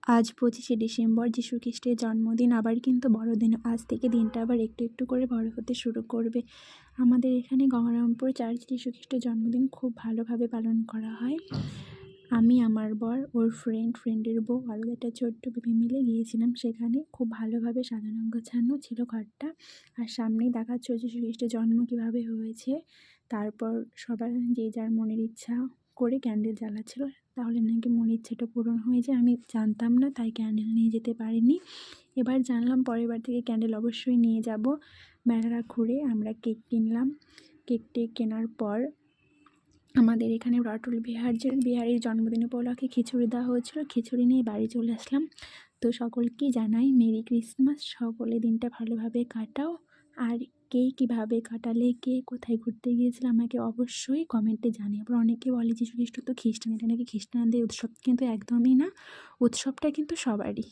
আজ 25শে ডিসেম্বর যীশু খ্রিস্টের জন্মদিন। আবার কিন্তু বড়দিন। আজ থেকে দিনটা আবার একটু একটু করে বড় হতে শুরু করবে। আমাদের এখানে গঙ্গারামপুর চার্চ যীশু খ্রিস্টের জন্মদিন খুব ভালোভাবে পালন করা হয়। আমি, আমার বর, ওর ফ্রেন্ডের বউ আরও একটা ছোট্ট বেবি মিলে গিয়েছিলাম সেখানে। খুব ভালোভাবে সাজানো গোছানো ছিল ঘরটা। আর সামনেই দেখাচ্ছিল যীশু খ্রিস্টের জন্ম কীভাবে হয়েছে। তারপর সবাই যে যার মনের ইচ্ছা করে ক্যান্ডেল জ্বালাচ্ছিল, তাহলে নাকি মনের ইচ্ছাটা পূরণ হয়ে যায়। আমি জানতাম না, তাই ক্যান্ডেল নিয়ে যেতে পারিনি। এবার জানলাম পরের বার থেকে ক্যান্ডেল অবশ্যই নিয়ে যাব। মেলাটা ঘুরে আমরা কেক কিনলাম। কেকটি কেনার পর আমাদের এখানে অটল বিহারীর জন্মদিন উপলক্ষে খিচুড়ি দেওয়া হয়েছিল। খিচুড়ি নিয়ে বাড়ি চলে আসলাম। তো সকলকেই জানাই মেরি ক্রিসমাস। সকলে দিনটা ভালোভাবে কাটাও। আর কে কীভাবে কাটালে, কে কোথায় ঘুরতে গিয়েছিল আমাকে অবশ্যই কমেন্টে জানিও। আবার অনেকে বলে যীশু খ্রিস্ট তো খ্রিস্টান, এটা নাকি খ্রিস্টানদের উৎসব, কিন্তু একদমই না। উৎসবটা কিন্তু সবারই।